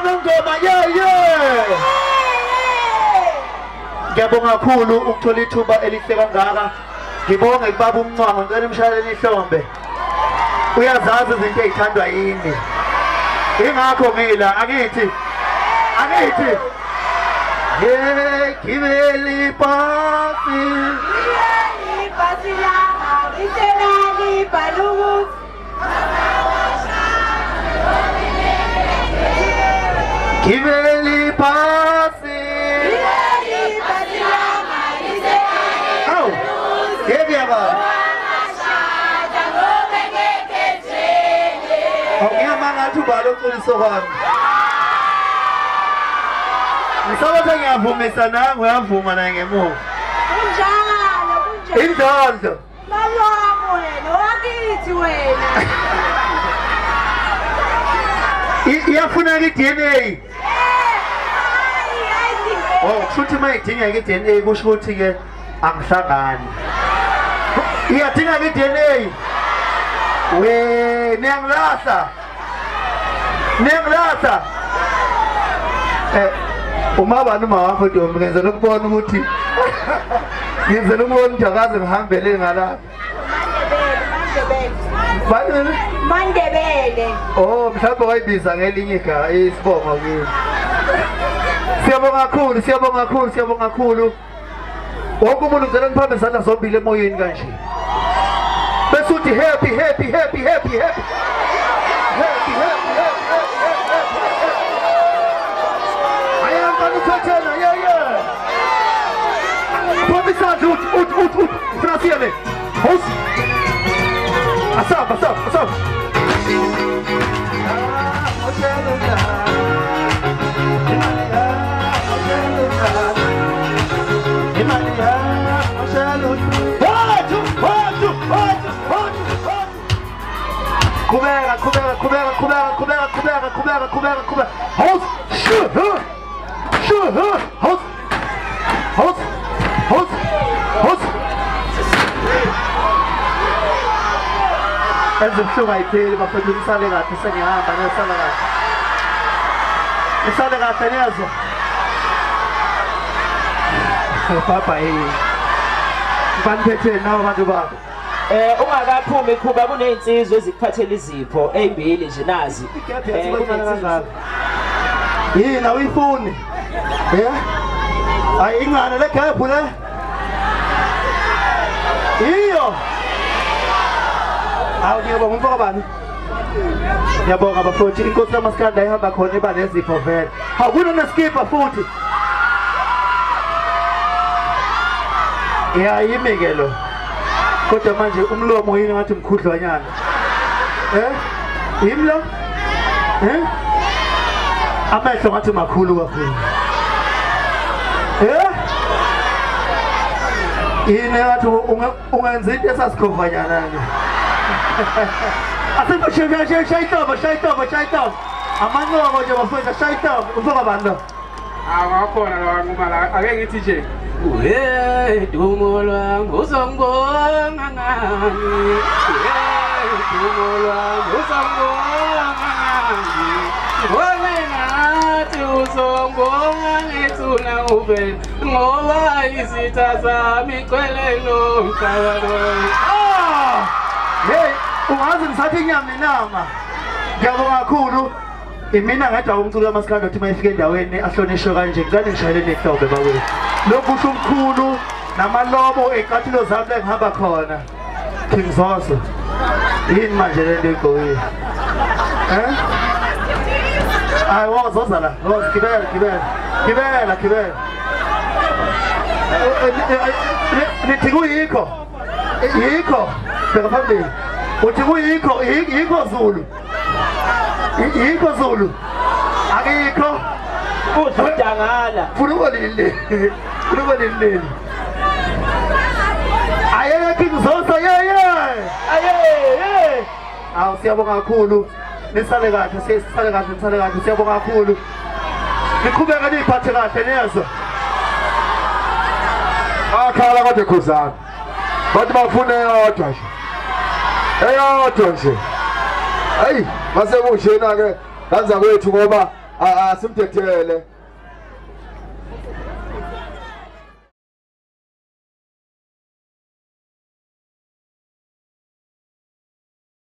Ngoma ngiyabonga kakhulu ukuthola ithuba elihle kangaka. Ngibonga ibaba uMncwango ngicela imshayeleni ihlombe. Uyazazi izinto ezithandwa yini. Ingakho ngila angithi gibeli pasi la iselani balugu gibeli pasi oh yebaba ngiyamanga thubalo uxoliso kwami. Ngisabathe ngiyavumisa nangu uyavuma naye ngemuva. Kunjalo. Indodlo. Malwamo wena, wakithi wena. Iyafuna i-DNA. Oh, kushuthi mayidinga i-DNA kusho ukuthi ke angihlangani. Iyadinga i-DNA. We niyangilahla. Uma abantu mawakho Ntombi ngenzela ukubona ukuthi ngenzela ukubona njakaze ngihambele ngala Mandebele. Oh, mhlawumbe wayibiza ngelinye igama isibongo kimi. Siyabonga kakhulu. Wonke umuntu ngicela ngiphambe izandla zombili emoyeni kanje. Bese uthi happy. Franciele, Hos. Asab. Kubera. Hos. Ezimshuka ipheli bafethu nisale kahle sengihamba nisale kahle nezo papa baniphethe nawo abantu babo ungakaphumi ikhuba kuney'nsizwa ezikuphathela izipho ey'mbili nje nazi yini awuyifuni hayi ingane le gaphu le iyo ngiyabonga umfaka bani ngiyabonga bafowethu inkosi kaMaskandi ihamba khona iba nezipho vele akunoneskipa futhi yimi ke lo kodwa manje umlomo yini ngathi mkhudlwanyana yimi lo amehlo ngathi makhulu kakhulu yini ngathi ungenza into esasikhofanyana Asengo shayitoba. Amanoko nje bafowethu shayitoba. Ufaka bani lo? Awakhona lo ngumala ake ngithi nje. Dumo lwangu uzongibonga ngani. Dumo lwangu uzongibonga ngani. Wena uzongibonga ngethuna ube ngoba izitha zami kwelelo mhlabalo. Hey, ungazi ngisathi inyama nenama. Ngiyabonga kakhulu. Mina ngedwa umculo kaMaskandi uthi mayifike endaweni ahlonishwe kanje ngicela ngishayele nehlombe bakwethu. Lokhu kusho umkhulu namalobo eqathilo zami la ngihamba khona. King Zoso. Yini manje le nto igowile? Hayi wozoza la. Gibela. Nithi kuyikho. Yikho. Bheka phambili. Uthi kuyikho Zulu. Yikho Zulu. Akikho. Udangala. Funa lili. Ayeke King Zoso aye. Awu siyabonga kakhulu. Nisale kahle siyabonga kakhulu. Niqhubeka niphathe kahle nezo. Akhala kodwa khuzana. Bathi bafuna eyodwa nje. Hayi, mase kunjena ke kanza kwethu ngoba simthethele